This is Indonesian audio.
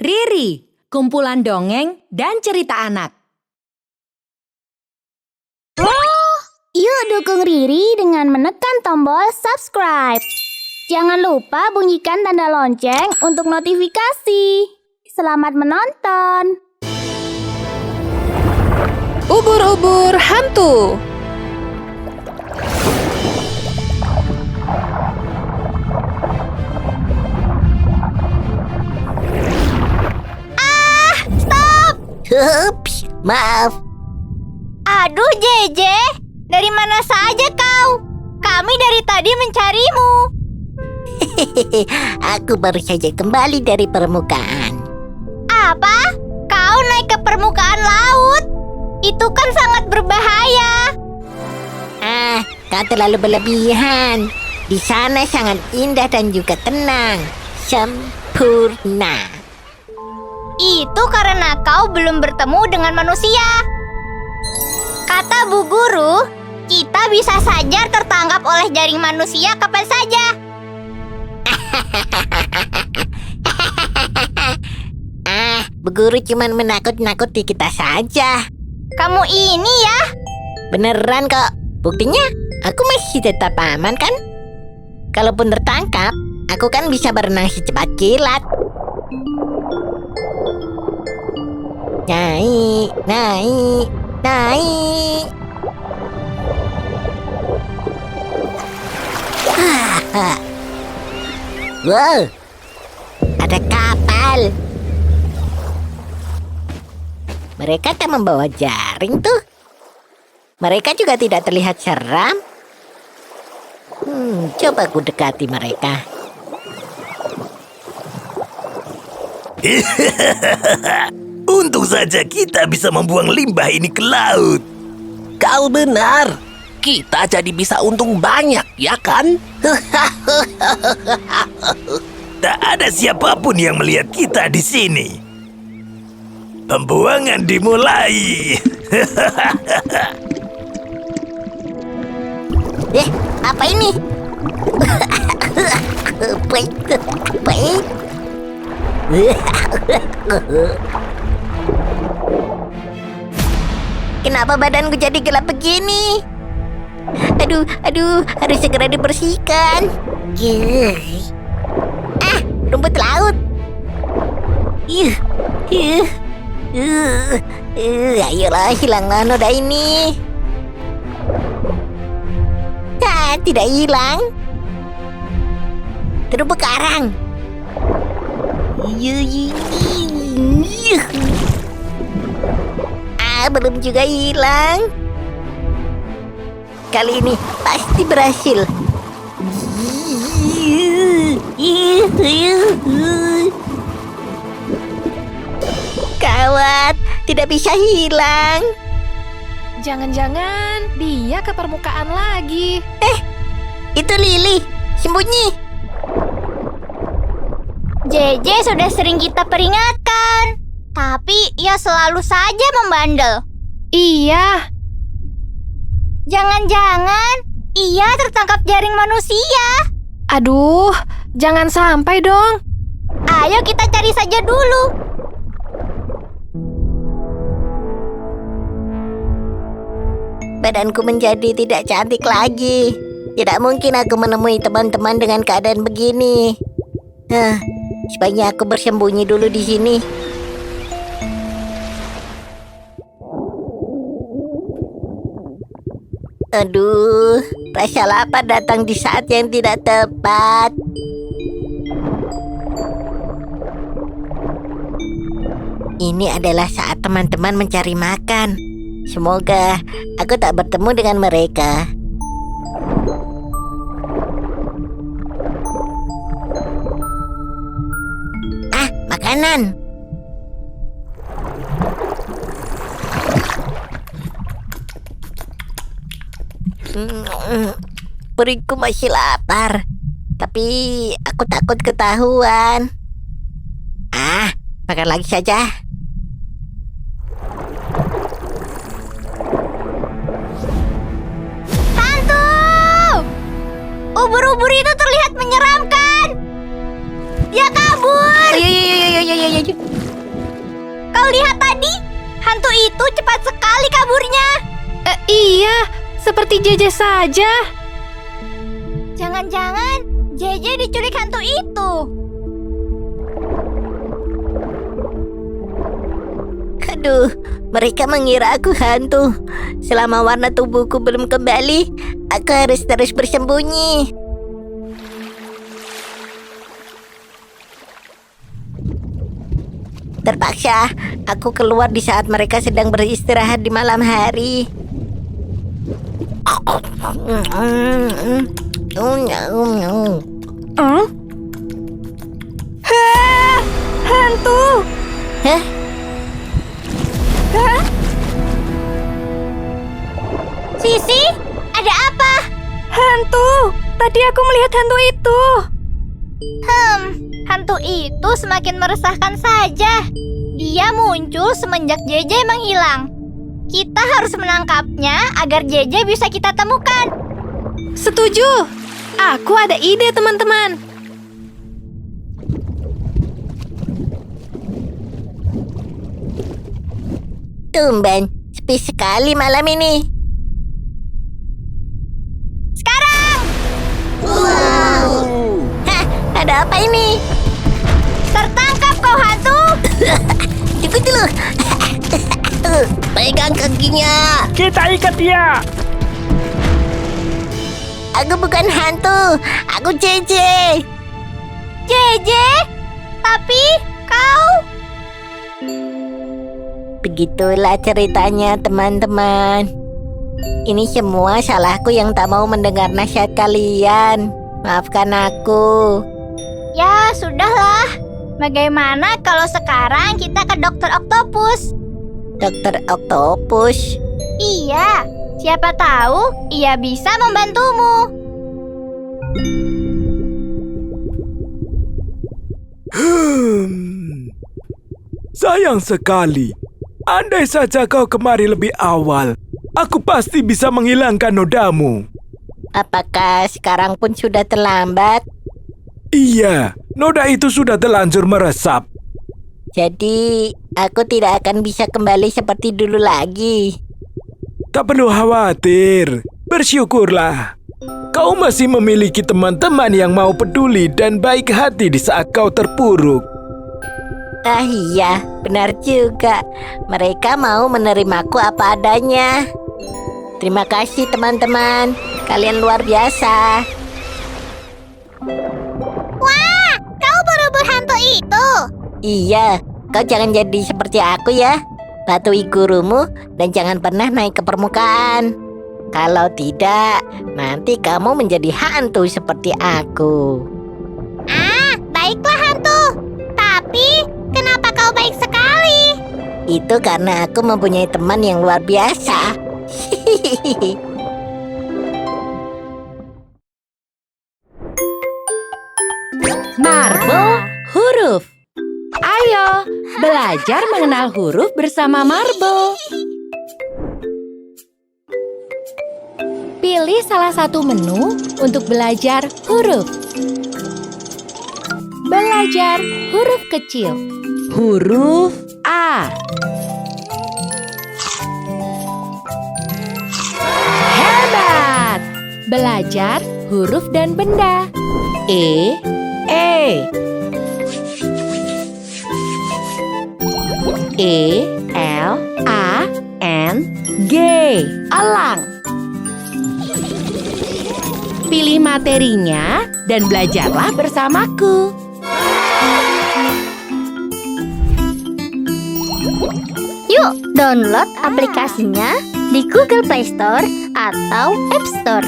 Riri, kumpulan dongeng dan cerita anak. Yuk dukung Riri dengan menekan tombol subscribe. Jangan lupa bunyikan tanda lonceng untuk notifikasi. Selamat menonton. Ubur-ubur hantu. Stop! Ups, maaf. Aduh Jeje, dari mana saja kau? Kami dari tadi mencarimu. Aku baru saja kembali dari permukaan. Apa? Kau naik ke permukaan laut? Itu kan sangat berbahaya. Kau terlalu berlebihan. Di sana sangat indah dan juga tenang. Sempurna. Itu karena kau belum bertemu dengan manusia. Kata Bu Guru, kita bisa saja tertangkap oleh jaring manusia kapan saja. Bu Guru cuma menakut-nakuti kita saja. Kamu ini ya? Beneran kok. Buktinya, aku masih tetap aman kan? Kalaupun tertangkap, aku kan bisa berenang secepat kilat. Naik, naik, naik. Wow, ada kapal. Mereka tak membawa jaring tuh. Mereka juga tidak terlihat seram. Coba ku dekati mereka. Untung saja kita bisa membuang limbah ini ke laut. Kau benar. Kita jadi bisa untung banyak, ya kan? Tak ada siapapun yang melihat kita di sini. Pembuangan dimulai. Apa ini? Baik. Kenapa badanku jadi gelap begini? Aduh, harus segera dibersihkan. Rumput laut. Ayolah, hilanglah noda ini. Tidak hilang. Terumbu karang. Belum juga hilang. Kali ini pasti berhasil. Gawat, tidak bisa hilang. Jangan-jangan dia ke permukaan lagi. Itu Lili, sembunyi. Jeje sudah sering kita peringatkan, tapi ia selalu saja membandel. Iya. Jangan-jangan ia tertangkap jaring manusia. Aduh, jangan sampai dong. Ayo kita cari saja dulu. Badanku menjadi tidak cantik lagi. Tidak mungkin aku menemui teman-teman dengan keadaan begini. Sebaiknya aku bersembunyi dulu di sini. Aduh, rasa lapar datang di saat yang tidak tepat. Ini adalah saat teman-teman mencari makan. Semoga aku tak bertemu dengan mereka. Makanan. Perutku masih lapar, tapi aku takut ketahuan. Makan lagi saja. Hantu! Ubur-ubur itu terlihat menyeramkan. Dia kabur. Ayo. lihat tadi? Hantu itu cepat sekali kaburnya. Iya, seperti JJ saja. Jangan-jangan JJ diculik hantu itu. Aduh, mereka mengira aku hantu. Selama warna tubuhku belum kembali, aku harus terus bersembunyi. Terpaksa, aku keluar di saat mereka sedang beristirahat di malam hari. Hantu! Hah? Sisi, ada apa? Hantu! Tadi aku melihat hantu itu. Hantu itu semakin meresahkan saja. Dia muncul semenjak JJ menghilang. Kita harus menangkapnya agar JJ bisa kita temukan. Setuju. Aku ada ide, teman-teman. Tumben, sepi sekali malam ini. Sekarang! Hah, ada apa ini? Tertangkap kau hantu! Tunggu dulu. Pegang kakinya. Kita ikat dia. Aku bukan hantu, aku JJ. JJ? Tapi kau... Begitulah ceritanya, teman-teman. Ini semua salahku yang tak mau mendengar nasihat kalian. Maafkan aku. Ya, sudahlah. Bagaimana kalau sekarang kita ke Dokter Oktopus? Dokter Oktopus. Iya, siapa tahu ia bisa membantumu. Sayang sekali. Andai saja kau kemari lebih awal, aku pasti bisa menghilangkan nodamu. Apakah sekarang pun sudah terlambat? Iya, noda itu sudah terlanjur meresap. Jadi, aku tidak akan bisa kembali seperti dulu lagi. Tak perlu khawatir, bersyukurlah. Kau masih memiliki teman-teman yang mau peduli dan baik hati di saat kau terpuruk. Ah iya, benar juga. Mereka mau menerimaku apa adanya. Terima kasih teman-teman. Kalian luar biasa. Wah, kau berubah hantu itu. Iya, kau jangan jadi seperti aku ya. Patuhi gurumu dan jangan pernah naik ke permukaan. Kalau tidak, nanti kamu menjadi hantu seperti aku. Baiklah hantu. Tapi, kenapa kau baik sekali? Itu karena aku mempunyai teman yang luar biasa. Marble huruf. Ayo, belajar mengenal huruf bersama Marble. Pilih salah satu menu untuk belajar huruf. Belajar huruf kecil. Huruf A. Hebat! Belajar huruf dan benda. E. L A N G. Elang. Pilih materinya dan belajarlah bersamaku. Yuk, download aplikasinya di Google Play Store atau App Store.